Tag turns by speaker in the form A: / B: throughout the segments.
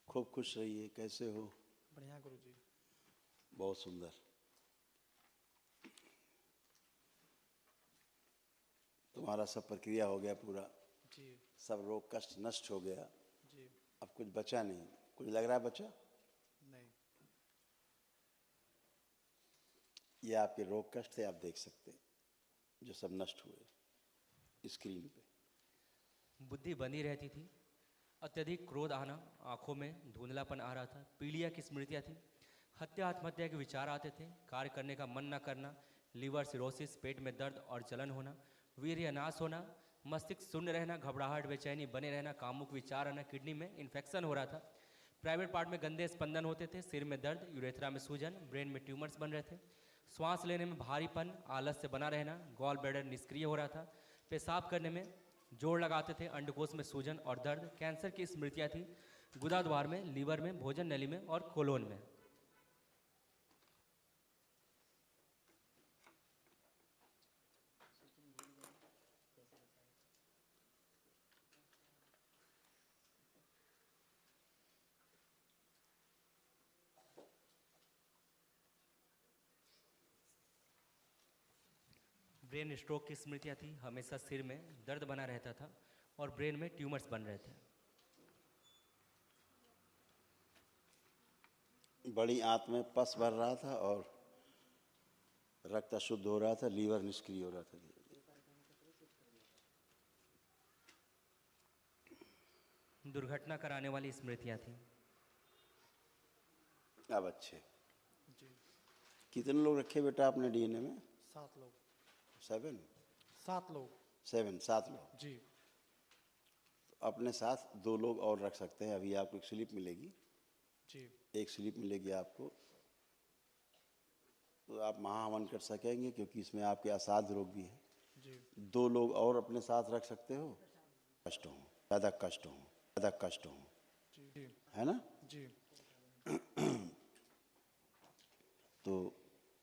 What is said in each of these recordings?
A: खूब खुश रहिए। कैसे हो?
B: बढ़िया गुरुजी।
A: बहुत सुंदर। तुम्हारा सब प्रक्रिया हो गया पूरा,
B: जी
A: सब रोग कष्ट नष्ट हो गया।
B: जी।
A: अब कुछ बचा नहीं। कुछ लग रहा है बचा?
B: नहीं।
A: ये आपके रोग कष्ट थे, आप देख सकते हैं, जो सब नष्ट हुए स्क्रीन पे।
C: बुद्धि बनी रहती थी, अत्यधिक क्रोध आना, आंखों में धुंधलापन आ रहा था, पीलिया की स्मृतियाँ थी, हत्या आत्महत्या के विचार आते थे, कार्य करने का मन न करना, लीवर सिरोसिस, पेट में दर्द और जलन होना, वीर्य नाश होना, मस्तिष्क शून्य रहना, घबराहट बेचैनी बने रहना, कामुक विचार आना, किडनी में इन्फेक्शन हो रहा था, प्राइवेट पार्ट में गंदे स्पंदन होते थे, सिर में दर्द, यूरेथ्रा में सूजन, ब्रेन में ट्यूमर्स बन रहे थे, श्वास लेने में भारीपन, आलस से बना रहना, गॉल ब्लैडर निष्क्रिय हो रहा था, पेशाब करने में जोड़ लगाते थे, अंडकोश में सूजन और दर्द, कैंसर की स्मृतियाँ थी, गुदा द्वार में, लीवर में, भोजन नली में और कोलोन में। ब्रेन स्ट्रोक की स्मृतियाँ थी, हमेशा सिर में दर्द बना रहता था और ब्रेन में ट्यूमर्स बन रहे थे।
A: बड़ी आंत में पस भर रहा था और रक्त अशुद्ध हो रहा था, लीवर निष्क्रिय हो रहा था।
C: दुर्घटना कराने वाली स्मृतियाँ थी।
A: अब अच्छे।
B: जी।
A: कितने लोग रखे बेटा आपने डीएनए में?
B: 7 लोग।
A: 7?
B: 7 लोग।
A: 7 लोग।
B: जी।
A: तो अपने साथ 2 लोग और रख सकते हैं। अभी आपको एक स्लिप मिलेगी।
B: जी।
A: एक स्लिप मिलेगी आपको, तो आप महाहवन कर सकेंगे, क्योंकि इसमें आपके असाध्य रोग भी है।
B: जी।
A: 2 लोग और अपने साथ रख सकते हो। कष्ट हो, ज़्यादा कष्ट हो, ज़्यादा कष्ट हो,
B: जी।
A: है ना?
B: जी।
A: तो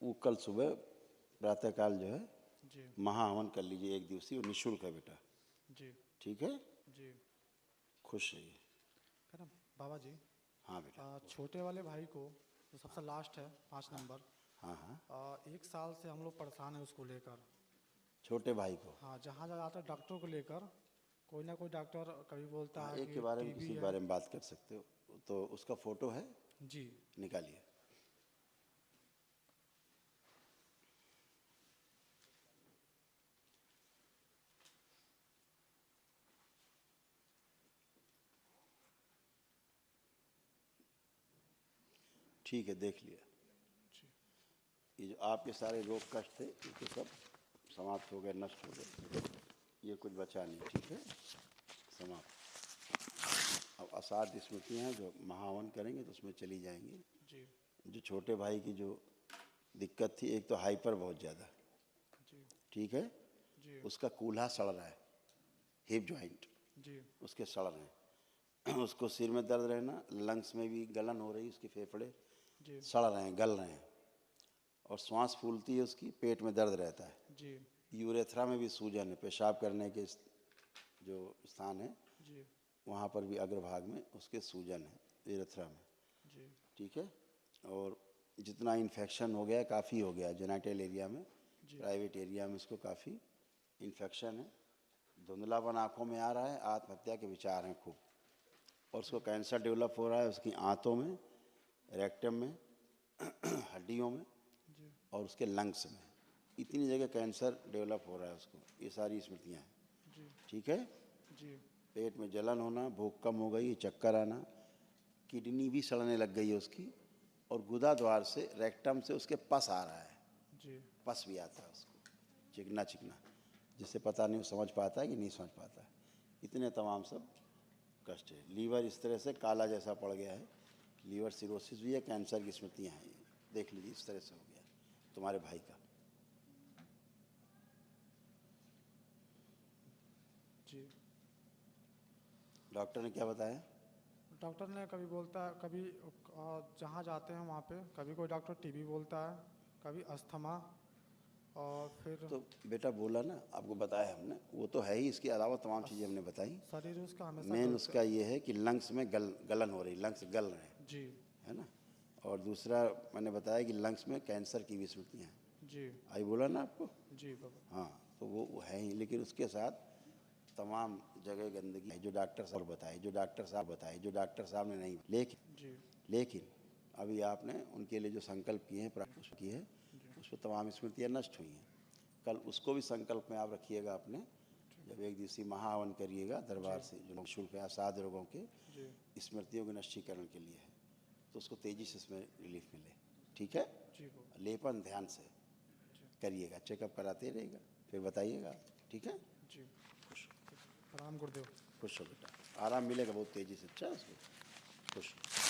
A: वो कल सुबह प्रातःकाल जो है
B: जी।
A: महाहवन कर लीजिए, 1 दिवसीय, निःशुल्क है बेटा।
B: जी।
A: ठीक है?
B: जी।
A: खुश रहिए।
B: है ना बाबा जी?
A: हाँ बेटा।
B: छोटे वाले भाई को, जो सबसे लास्ट है 5 नंबर,
A: हाँ हाँ।
B: 1 साल से हम लोग परेशान हैं उसको लेकर।
A: छोटे भाई को?
B: हाँ, जहाँ जाता है डॉक्टर को लेकर, कोई ना कोई डॉक्टर कभी बोलता
A: हाँ,
B: है
A: एक के
B: कि
A: बारे में
B: टीबी
A: किसी के
B: है।
A: बारे में बात कर सकते हो। तो उसका फोटो है,
B: जी।
A: निकालिए। ठीक है, देख लिया।
B: जी।
A: ये जो आपके सारे रोग कष्ट थे, ये तो सब समाप्त हो गए, नष्ट हो गए। ये कुछ बचा नहीं। ठीक है, समाप्त। अब असाध्य स्मृतियाँ हैं जो महाहवन करेंगे तो उसमें चली जाएंगी।
B: जी।
A: जो छोटे भाई की जो दिक्कत थी, एक तो हाइपर बहुत ज़्यादा,
B: जी।
A: ठीक है,
B: जी।
A: उसका कूल्हा सड़ रहा है, हिप जॉइंट
B: जी।
A: उसके सड़ रहे हैं। उसको सिर में दर्द रहना, लंग्स में भी गलन हो रही, उसके फेफड़े
B: जी।
A: सड़ रहे हैं, गल रहे हैं, और श्वास फूलती है उसकी, पेट में दर्द रहता है,
B: जी।
A: यूरेथ्रा में भी सूजन है, पेशाब करने के जो स्थान है
B: जी।
A: वहाँ पर भी अग्रभाग में उसके सूजन है, यूरेथ्रा में।
B: जी।
A: ठीक है, और जितना इन्फेक्शन हो गया, काफ़ी हो गया जेनाइटल एरिया में,
B: जी।
A: प्राइवेट एरिया में इसको काफ़ी इन्फेक्शन है, धुंधलापन आँखों में आ रहा है, आत्महत्या के विचार हैं खूब, और उसको कैंसर डेवलप हो रहा है उसकी आंतों में, रेक्टम में, हड्डियों में
B: जी।
A: और उसके लंग्स में। इतनी जगह कैंसर डेवलप हो रहा है उसको। ये सारी स्मृतियाँ हैं।
B: जी।
A: ठीक है?
B: जी।
A: पेट में जलन होना, भूख कम हो गई, चक्कर आना, किडनी भी सड़ने लग गई है उसकी, और गुदा द्वार से, रेक्टम से उसके पस आ रहा है।
B: जी।
A: पस भी आता है उसको, चिकना चिकना, जिससे पता नहीं वो समझ पाता है कि नहीं समझ पाता है। इतने तमाम सब कष्ट है। लीवर इस तरह से काला जैसा पड़ गया है, लीवर सिरोसिस भी है, कैंसर की स्मृतियाँ हैं। ये देख लीजिए, इस तरह से हो गया तुम्हारे भाई का।
B: जी।
A: डॉक्टर ने क्या बताया?
B: डॉक्टर ने कभी बोलता है, कभी जहाँ जाते हैं वहाँ पे, कभी कोई डॉक्टर टीबी बोलता है, कभी अस्थमा, और फिर
A: तो बेटा बोला ना, आपको बताया हमने, वो तो है ही, इसके अलावा तमाम चीज़ें हमने बताई।
B: शरीर उसका हमेशा
A: मेन
B: गलत-
A: उसका ये है कि लंग्स में गलन हो रही, लंग्स गल रहे हैं,
B: जी
A: है ना। और दूसरा मैंने बताया कि लंग्स में कैंसर की भी स्मृतियाँ हैं,
B: जी
A: आई बोला ना आपको।
B: जी बाबा।
A: हाँ, तो वो है ही, लेकिन उसके साथ तमाम जगह गंदगी है, जो डॉक्टर साहब बताए, जो डॉक्टर साहब ने नहीं,
B: जी
A: लेकिन अभी आपने उनके लिए जो संकल्प किए हैं, प्राप्त किए हैं, उस पर तमाम स्मृतियाँ नष्ट हुई हैं। कल उसको भी संकल्प में आप रखिएगा अपने, जब एक दिवसीय महाहवन करिएगा दरबार से, जो शुल्क है असाध रोगों के
B: जी
A: स्मृतियों के नष्टीकरण के लिए है, तो उसको तेज़ी से इसमें रिलीफ मिले। ठीक है,
B: जी बाबा।
A: लेपन ध्यान से करिएगा, चेकअप कराते रहेगा, फिर बताइएगा। ठीक है,
B: जी
A: खुश
B: प्रणाम गुरुदेव।
A: खुश हो बेटा, आराम मिलेगा बहुत तेज़ी से। अच्छा, उसको खुश हो।